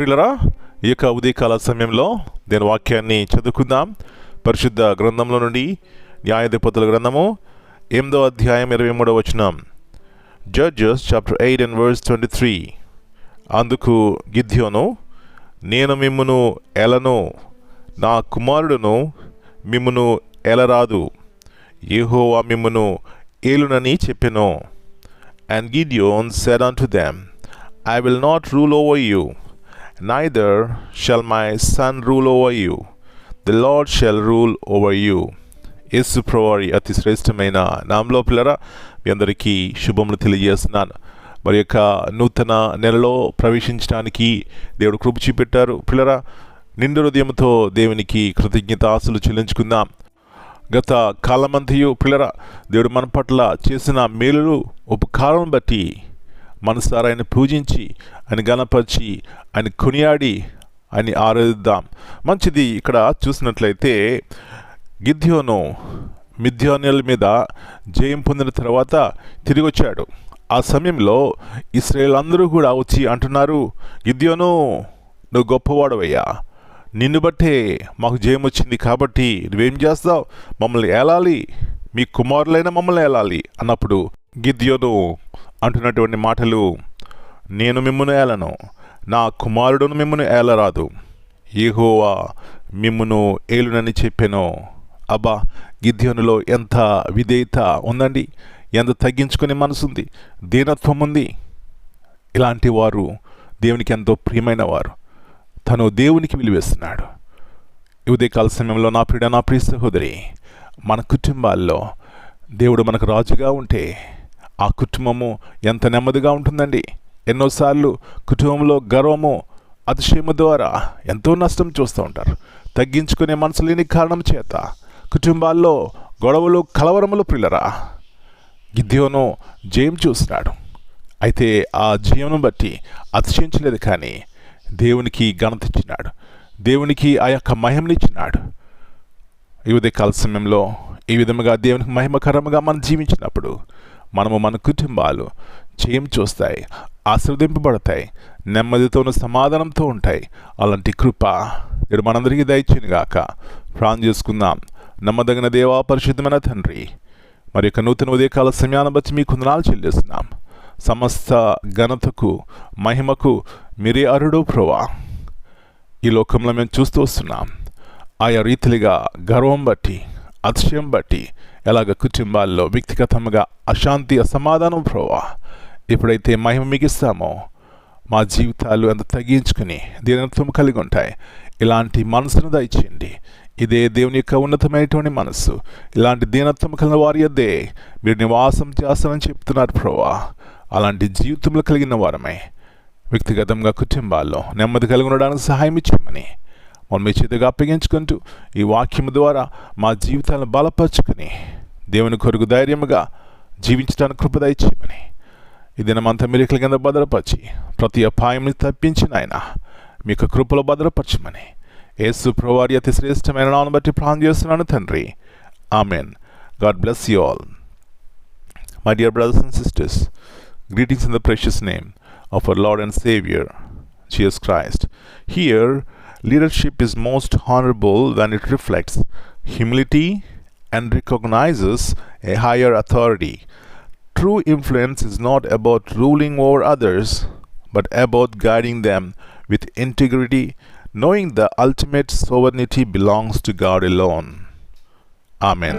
ప్రియులరా, ఈ యొక్క ఉదయకాల సమయంలో దేని వాక్యాన్ని చదువుకుందాం. పరిశుద్ధ గ్రంథంలో నుండి న్యాయాధిపతుల గ్రంథము 8వ అధ్యాయం 23వ వచనం. Judges chapter 8 and verse 23. అందుకు గిద్యోను, నేను మిమ్మును ఎలను, నా కుమారుడును మిమ్మును ఎలరాదు, యెహోవా మిమ్మును ఏలునని చెప్పెను. And Gideon said unto them, I will not rule over you, neither shall my son rule over you. The Lord shall rule over you. యేసు ప్రభువారి అతి శ్రేష్టమైన నామములో పిల్లరా, మీ అందరికీ శుభములు తెలియజేస్తున్నాను. మరి యొక్క నూతన నెలలో ప్రవేశించడానికి దేవుడు కృప చూపెట్టారు. పిల్లరా, నిండు హృదయంతో దేవునికి కృతజ్ఞతాస్తులు చెల్లించుకుందాం. గత కాలమంతయు పిల్లరా, దేవుడు మన పట్ల చేసిన మేలులు ఉపకారం బట్టి మనసారా ఆయన పూజించి, ఆయన గణపరిచి, ఆయన కొనియాడి, ఆయన ఆరాధిద్దాం. మంచిది. ఇక్కడ చూసినట్లయితే గిద్యోను మిద్యానీయుల మీద జయం పొందిన తర్వాత తిరిగి వచ్చాడు. ఆ సమయంలో ఇశ్రాయేలు అందరూ కూడా వచ్చి అంటున్నారు, గిద్యోను, నువ్వు గొప్పవాడవయ్యా, నిన్ను బట్టే మాకు జయం వచ్చింది, కాబట్టి నువ్వేం చేస్తావు, మమ్మల్ని ఏలాలి, మీ కుమారులైన మమ్మల్ని ఏలాలి అన్నప్పుడు గిద్యోను అంటున్నటువంటి మాటలు, నేను మిమ్మును ఏలను, నా కుమారుడును మిమ్మును ఏలరాదు, యెహోవా మిమ్మును ఏలునని చెప్పెను. అబ్బా, గిద్యోనులో ఎంత విధేయత ఉందండి, ఎంత తగ్గించుకునే మనసుంది, దీనత్వం ఉంది. ఇలాంటి వారు దేవునికి ఎంతో ప్రియమైన వారు. తను దేవునికి విలువేస్తున్నాడు. ఈ ఉదయకాల సమయంలో నా ప్రియ సహోదరి, మన కుటుంబాల్లో దేవుడు మనకు రాజుగా ఉంటే ఆ కుటుంబము ఎంత నెమ్మదిగా ఉంటుందండి. ఎన్నోసార్లు కుటుంబంలో గర్వము, అతిశయము ద్వారా ఎంతో నష్టం చూస్తూ ఉంటారు. తగ్గించుకునే మనసు లేని కారణం చేత కుటుంబాల్లో గొడవలు, కలవరములు. ప్రియులరా, గిద్యోను జయం చూస్తున్నాడు. అయితే ఆ జయమును బట్టి అతిశయించలేదు, కానీ దేవునికి ఘనత ఇచ్చినాడు, దేవునికి ఆ యొక్క మహిమనిచ్చినాడు. ఈ ఉదయకాల సమయంలో ఈ విధముగా దేవునికి మహిమకరముగా మనం జీవించినప్పుడు మనము, మన కుటుంబాలు జయం చూస్తాయి, ఆశీర్వదింపబడతాయి, నెమ్మదితోనూ సమాధానంతో ఉంటాయి. అలాంటి కృప దేవుడు మనందరికీ దయచేయునుగాక. ప్రార్థన చేసుకుందాం. నమ్మదగిన దేవా, పరిశుద్ధమైన తండ్రి, మరి యొక్క నూతన ఉదయకాల సమయాన్ని బట్టి మీకు వందనాలు చెల్లిస్తున్నాం. సమస్త ఘనతకు, మహిమకు మీరే అర్హుడు ప్రభువా. ఈ లోకంలో మేము చూస్తూ వస్తున్నాం, ఆయా రీతిగా గర్వం బట్టి, అతిశయం బట్టి, ఎలాగ కుటుంబాల్లో వ్యక్తిగతంగా అశాంతి, అసమాధానం ప్రభువా. ఎప్పుడైతే మహిమ మీకు ఇస్తామో మా జీవితాలు ఎంత తగ్గించుకుని దీనత్వం కలిగి ఉంటాయి. ఇలాంటి మనసును దయచేయండి. ఇదే దేవుని యొక్క ఉన్నతమైనటువంటి మనస్సు. ఇలాంటి దీనత్వం కలిగిన వారి యొద్దే మీరు నివాసం చేస్తామని చెప్తున్నారు ప్రభువా. అలాంటి జీవితంలో కలిగిన వారమై వ్యక్తిగతంగా కుటుంబాల్లో నెమ్మది కలిగి ఉండడానికి సహాయం ఇచ్చామని మనం మీ చేతిగా అప్పగించుకుంటూ ఈ వాక్యం ద్వారా మా జీవితాలను బలపరుచుకుని దేవుని కొరకు ధైర్యముగా జీవించడానికి కృప దయచేయమని, ఈ దినమంతా మీరు కింద భద్రపరిచి ప్రతి అపాయంని తప్పించిన ఆయన మీ యొక్క కృపలో భద్రపరచమని యేసు ప్రభువారి అతి శ్రేష్టమైన నామమును బట్టి ప్రార్థన చేస్తున్నాను తండ్రి. Amen. God bless you all. My dear brothers and sisters, greetings in the precious name of our Lord and Savior, Jesus Christ. Here, leadership is most honorable when it reflects humility and recognizes a higher authority. True influence is not about ruling over others, but about guiding them with integrity, knowing the ultimate sovereignty belongs to God alone. Amen.